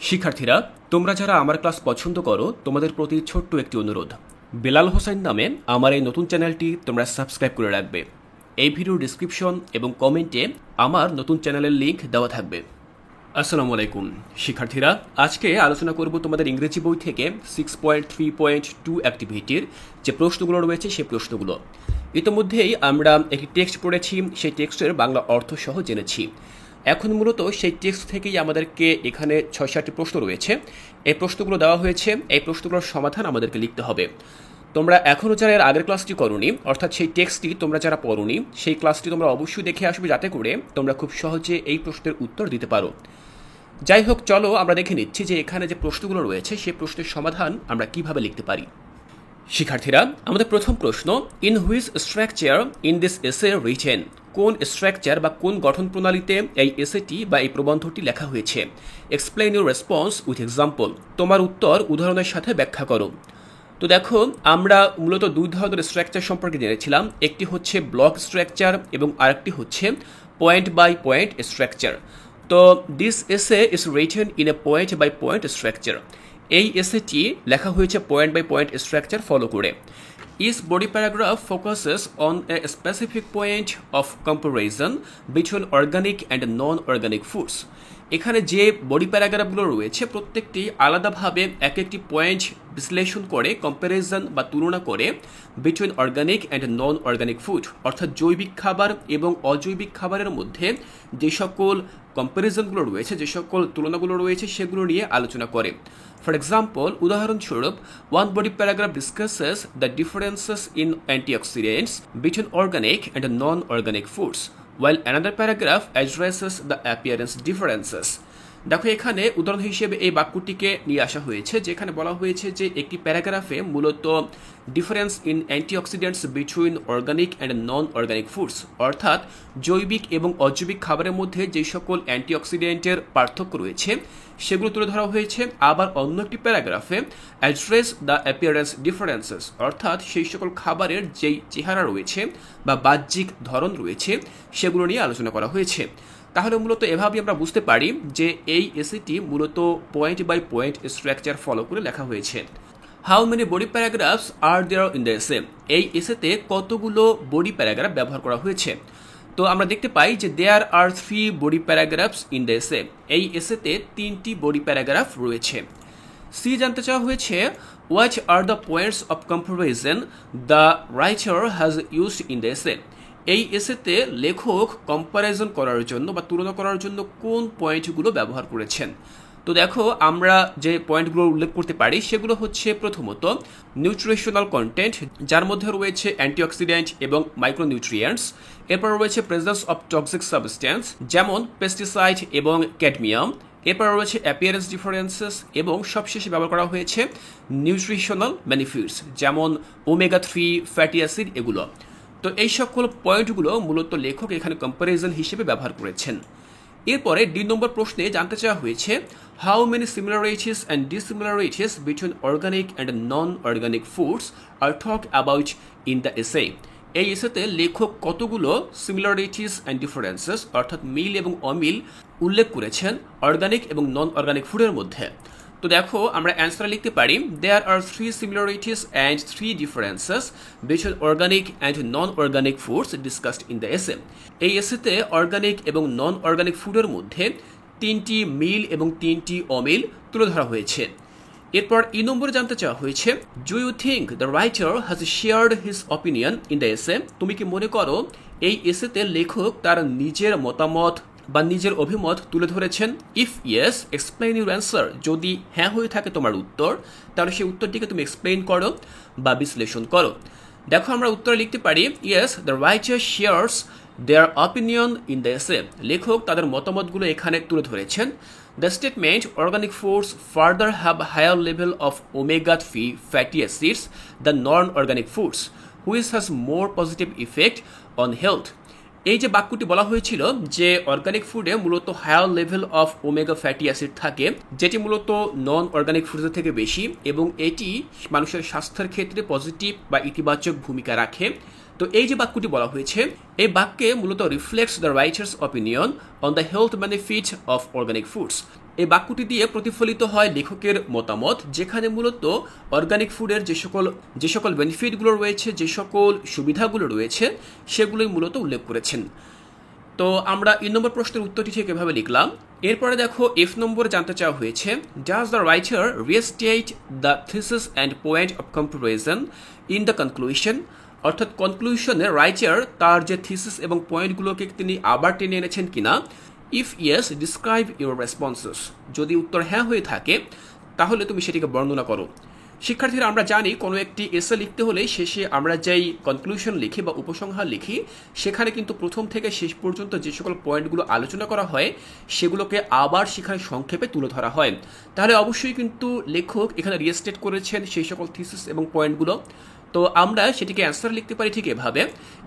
শিক্ষার্থীরা, তোমরা যারা আমার ক্লাস পছন্দ করো তোমাদের প্রতি ছোট্ট একটি অনুরোধ। বেলাল হোসেন নামে আমার এই নতুন চ্যানেলটি তোমরা সাবস্ক্রাইব করে রাখবে। এই ভিডিওর ডিসক্রিপশন এবং কমেন্টে আমার নতুন চ্যানেলের লিঙ্ক দেওয়া থাকবে। আসসালামু আলাইকুম শিক্ষার্থীরা, আজকে আলোচনা করব তোমাদের ইংরেজি বই থেকে 6.3.2 অ্যাক্টিভিটির যে প্রশ্নগুলো রয়েছে সেই প্রশ্নগুলো। ইতিমধ্যেই আমরা একটি টেক্সট পড়েছি, সেই টেক্সটের বাংলা অর্থ সহ জেনেছি। এখন মূলত সেই টেক্সট থেকেই আমাদেরকে এখানে 6-7টি প্রশ্ন রয়েছে, এই প্রশ্নগুলো দেওয়া হয়েছে, এই প্রশ্নগুলোর সমাধান আমাদেরকে লিখতে হবে। তোমরা এখনও যারা এর আগের ক্লাসটি করোনি, অর্থাৎ সেই টেক্সটটি তোমরা যারা পড়োনি, সেই ক্লাসটি তোমরা অবশ্যই দেখে আসবে, যাতে করে তোমরা খুব সহজে এই প্রশ্নের উত্তর দিতে পারো। যাই হোক, চলো আমরা দেখে নিচ্ছি যে এখানে যে প্রশ্নগুলো রয়েছে সেই প্রশ্নের সমাধান আমরা কিভাবে লিখতে পারি। শিক্ষার্থীরা, আমাদের প্রথম প্রশ্ন, in which structure in this এসে রিটেন, কোন স্ট্রাকচার বা কোন গঠন প্রণালীতে এই এসেটি বা এই প্রবন্ধটি লেখা হয়েছে। Explain your response with example, তোমার উত্তর উদাহরণের সাথে ব্যাখ্যা করো। তো দেখো, আমরা মূলত দুই ধরনের স্ট্রাকচার সম্পর্কে জেনেছিলাম, একটি হচ্ছে ব্লক স্ট্রাকচার এবং আরেকটি হচ্ছে পয়েন্ট বাই পয়েন্ট স্ট্রাকচার। তো this essay is written in a point by point structure, এই এসেটি লেখা হয়েছে point by point structure follow করে। Each body paragraph focuses on a specific point of comparison between organic and non-organic foods. এখানে যে body প্যারাগ্রাফগুলো রয়েছে প্রত্যেকটি আলাদাভাবে এক একটি পয়েন্ট বিশ্লেষণ করে, কম্প্যারিজন বা তুলনা করে between organic and non organic food, অর্থাৎ জৈবিক খাবার এবং অজৈবিক খাবারের মধ্যে যে সকল কম্প্যারিজনগুলো রয়েছে, যে সকল তুলনাগুলো রয়েছে সেগুলো নিয়ে আলোচনা করে। ফর এক্সাম্পল, উদাহরণস্বরূপ, one body paragraph discusses the differences in antioxidants between organic and non organic foods, while another paragraph addresses the appearance differences. দেখো, এখানে উদাহরণ হিসেবে এই বাক্যটিকে নিয়ে আসা হয়েছে, যেখানে বলা হয়েছে যে একটি প্যারাগ্রাফে মূলত difference in antioxidants between organic and non organic foods, অর্থাৎ জৈবিক এবং অজৈবিক খাবারের মধ্যে যে সকল অ্যান্টিঅক্সিডেন্টের পার্থক্য রয়েছে সেগুলো তুলে ধরা হয়েছে। আবার অন্য একটি প্যারাগ্রাফে অ্যাড্রেস দ্য অ্যাপিয়ারেন্স ডিফারেন্সেস, অর্থাৎ সেই সকল খাবারের যেই চেহারা রয়েছে বা বাহ্যিক ধরন রয়েছে সেগুলো নিয়ে আলোচনা করা হয়েছে। তাহলে মূলত এভাবেই আমরা বুঝতে পারি যে এই এসেটি মূলত point by point structure follow করে লেখা হয়েছে। How many body paragraphs are there in the essay, এই এসেতে কতগুলো বডি প্যারাগ্রাফ ব্যবহার করা হয়েছে। তো আমরা দেখতে পাই যে দেয়ার আর 3 body paragraphs in the essay, এই এসেতে 3টি বডি প্যারাগ্রাফ রয়েছে। সি জানতে চাওয়া হয়েছে, what are the points of comparison the writer has used in the essay, এই এসেতে লেখক কম্প্যারিজন করার জন্য বা তুলনা করার জন্য কোন পয়েন্টগুলো ব্যবহার করেছেন। তো দেখো, আমরা যে পয়েন্টগুলো উল্লেখ করতে পারি সেগুলো হচ্ছে, প্রথমত নিউট্রিশনাল কন্টেন্ট, যার মধ্যে রয়েছে অ্যান্টিঅক্সিডেন্ট এবং মাইক্রোনিউট্রিয়েন্টস। এরপর রয়েছে প্রেজেন্স অফ টক্সিক সাবস্ট্যান্স, যেমন পেস্টিসাইড এবং ক্যাডমিয়াম। এরপর রয়েছে অ্যাপিয়ারেন্স ডিফারেন্সেস, এবং সবশেষে ব্যবহার করা হয়েছে নিউট্রিশনাল বেনিফিটস, যেমন ওমেগা-3 ফ্যাটি অ্যাসিড, এগুলো। তো এই সকল পয়েন্টগুলো মূলত লেখক এখানে কম্প্যারিজন হিসেবে ব্যবহার করেছেন। এরপরে ডি নম্বর প্রশ্নে জানতে চাওয়া হয়েছে, how many similarities and dissimilarities between organic and non organic foods are talk about in the essay, এই এসেতে লেখক কতগুলো সিমিলারিটিস অ্যান্ড ডিফারেন্সেস, অর্থাৎ মিল এবং অমিল উল্লেখ করেছেন অর্গানিক এবং নন অর্গানিক ফুডের মধ্যে। তো দেখো, আমরা অ্যান্সার লিখতে পারি, দেয়ার আর 3 similarities and 3 differences between organic and non-organic foods discussed in the essay. এই এসেতে অর্গানিক এবং নন অর্গানিক ফুডের মধ্যে 3টি মিল এবং 3টি অমিল তুলে ধরা হয়েছে। এরপর ই নম্বরে জানতে চাওয়া হয়েছে, do you think the writer has shared his opinion in the essay, তুমি কি মনে করো এই এসেতে লেখক তার নিজের মতামত বা নিজের অভিমত তুলে ধরেছেন। If yes, explain your answer, যদি হ্যাঁ হয়ে থাকে তোমার উত্তর, তাহলে সেই উত্তরটিকে তুমি এক্সপ্লেইন করো বা বিশ্লেষণ করো। দেখো, আমরা উত্তরে লিখতে পারি, yes, the writer shares their opinion in the essay, লেখক তাদের মতামতগুলো এখানে তুলে ধরেছেন। The statement organic foods further have higher level of omega three fatty acids the non organic foods which has more positive effect on health, এই যে বাক্যটি বলা হয়েছিল যে অর্গানিক ফুডে মূলত higher level of omega fatty acid থাকে, যেটি মূলত নন অর্গানিক ফুডের থেকে বেশি, এবং এটি মানুষের স্বাস্থ্যের ক্ষেত্রে পজিটিভ বা ইতিবাচক ভূমিকা রাখে। তো এই যে বাক্যটি বলা হয়েছে, এই বাক্যে মূলত reflects the writer's opinion on the health benefit of organic foods, এই বাক্যটি দিয়ে প্রতিফলিত হয় লেখকের মতামত, যেখানে মূলত অর্গানিক ফুডের যে সকল বেনিফিটগুলো রয়েছে, যে সকল সুবিধাগুলো রয়েছে, সেগুলোই মূলত উল্লেখ করেছেন। তো আমরা নম্বর প্রশ্নের উত্তরটি ঠিক এভাবে লিখলাম। এরপরে দেখো এফ নম্বর জানতে চাওয়া হয়েছে, does the writer restate the thesis and point of comparison in the conclusion, অর্থাৎ কনক্লুশনে রাইটার তার যে থিসিস এবং পয়েন্টগুলোকে তিনি আবার টেনে এনেছেন কিনা। If yes, describe your responses, যদি উত্তর হ্যাঁ হয়ে থাকে তাহলে তুমি সেটিকে বর্ণনা করো। শিক্ষার্থীরা আমরা জানি কোনো একটি এসে লিখতে হলে শেষে আমরা যেই কনক্লুশন লিখি বা উপসংহার লিখি, সেখানে কিন্তু প্রথম থেকে শেষ পর্যন্ত যে সকল পয়েন্টগুলো আলোচনা করা হয় সেগুলোকে আবার সেখানে সংক্ষেপে তুলে ধরা হয়। তাহলে অবশ্যই কিন্তু লেখক এখানে রিস্টেট করেছেন সেই সকল থিসিস এবং পয়েন্টগুলো। তো আমরা সেটিকে অ্যান্সার লিখতে পারি ঠিক এভাবে,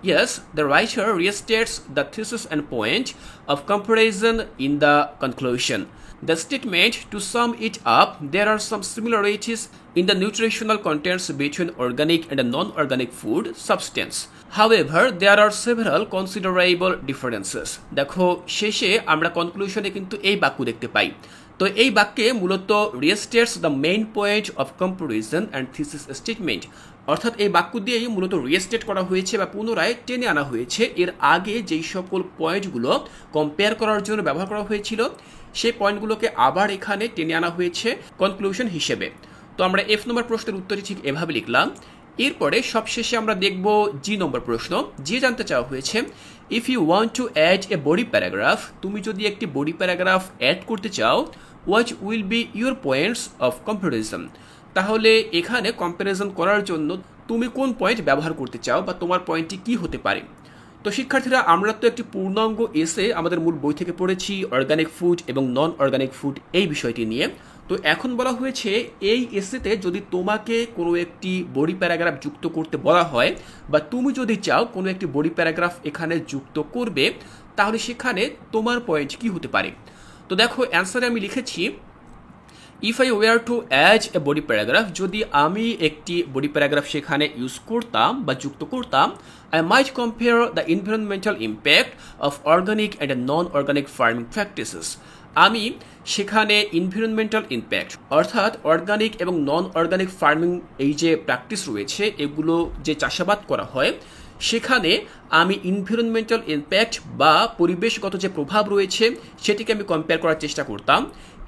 yes, the writer restates the thesis and point of comparison in the conclusion. The statement, to sum it up, there are some similarities in the nutritional contents between organic and non-organic food substance. However, there are several considerable differences. দেখো শেষে আমরা কনক্লুশনে কিন্তু এই বাক্য দেখতে পাই। তো এই বাক্যে মূলত restates the main point of comparison and thesis statement, অর্থাৎ এই বাক্য দিয়েই মূলত রিস্টেট করা হয়েছে বা পুনরায় টেনে আনা হয়েছে এর আগে যেই সকল পয়েন্টগুলো কম্পেয়ার করার জন্য ব্যবহার করা হয়েছিল, সেই পয়েন্টগুলোকে আবার এখানে টেনে আনা হয়েছে কনক্লুশন হিসেবে। তো আমরা এফ নম্বর প্রশ্নের উত্তরটি ঠিক এভাবে লিখলাম। এরপরে সবশেষে আমরা দেখব জি নম্বর প্রশ্ন, যে জানতে চাওয়া হয়েছে, if you want to add a body paragraph, তুমি যদি একটি বডি প্যারাগ্রাফ অ্যাড করতে চাও, what will be your points of comparison, তাহলে এখানে কম্পারিজন করার জন্য তুমি কোন পয়েন্ট ব্যবহার করতে চাও বা তোমার পয়েন্টটি কি হতে পারে। তো শিক্ষার্থীরা আমরা তো একটি পূর্ণাঙ্গ এসে আমাদের মূল বই থেকে পড়েছি অর্গানিক ফুড এবং নন অর্গানিক ফুড এই বিষয়টি নিয়ে। তো এখন বলা হয়েছে এই এসেতে যদি তোমাকে কোনো একটি বডি প্যারাগ্রাফ যুক্ত করতে বলা হয় বা তুমি যদি চাও কোনো একটি বডি প্যারাগ্রাফ এখানে যুক্ত করবে, তাহলে সেখানে তোমার পয়েন্ট কি হতে পারে। তো দেখো অ্যান্সারে আমি লিখেছি, if I were to add a body paragraph, যদি আমি একটি বডি প্যারাগ্রাফ সেখানে ইউজ করতাম বা যুক্ত করতাম, I might compare the environmental impact of organic and non-organic farming practices. আমি সেখানে এনভায়রনমেন্টাল ইম্প্যাক্ট অর্থাৎ অর্গানিক এবং নন অর্গানিক ফার্মিং এই যে প্র্যাকটিস রয়েছে, এগুলো যে চাষাবাদ করা হয়, সেখানে আমি এনভায়রনমেন্টাল ইম্প্যাক্ট বা পরিবেশগত যে প্রভাব রয়েছে সেটিকে আমি কম্পেয়ার করার চেষ্টা করতাম,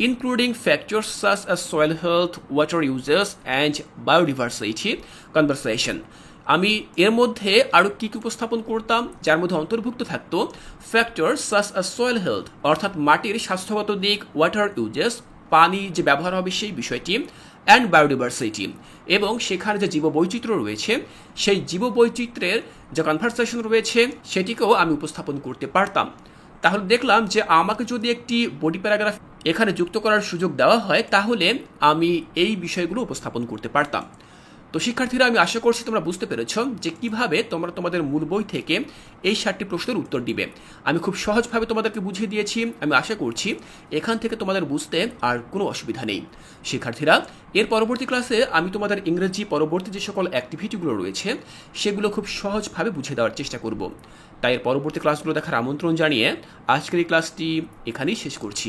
including factors such as soil health, water uses and biodiversity conservation. আমি এর মধ্যে আরও কী কী উপস্থাপন করতাম, যার মধ্যে অন্তর্ভুক্ত থাকতো factor such as soil health অর্থাৎ মাটির স্বাস্থ্যগত দিক, ওয়াটার ইউজেস পানি যে ব্যবহার হবে সেই বিষয়টি, অ্যান্ড বায়োডিভার্সিটি এবং সেখানে যে জীববৈচিত্র্য রয়েছে সেই জীববৈচিত্র্যের যে কনভারসেশন রয়েছে সেটিকেও আমি উপস্থাপন করতে পারতাম। তাহলে দেখলাম যে আমাকে যদি একটি বডি প্যারাগ্রাফ এখানে যুক্ত করার সুযোগ দেওয়া হয় তাহলে আমি এই বিষয়গুলো উপস্থাপন করতে পারতাম। তো শিক্ষার্থীরা আমি আশা করছি তোমরা বুঝতে পেরেছ যে কিভাবে তোমরা তোমাদের মূল বই থেকে এই 7টি প্রশ্নের উত্তর দিবে। আমি খুব সহজভাবে তোমাদেরকে বুঝিয়ে দিয়েছি। আমি আশা করছি এখান থেকে তোমাদের বুঝতে আর কোনো অসুবিধা নেই। শিক্ষার্থীরা এর পরবর্তী ক্লাসে আমি তোমাদের ইংরেজি পরবর্তী যে সকল অ্যাক্টিভিটিগুলো রয়েছে সেগুলো খুব সহজভাবে বুঝিয়ে দেওয়ার চেষ্টা করব। তাই এর পরবর্তী ক্লাসগুলো দেখার আমন্ত্রণ জানিয়ে আজকের এই ক্লাসটি এখানেই শেষ করছি।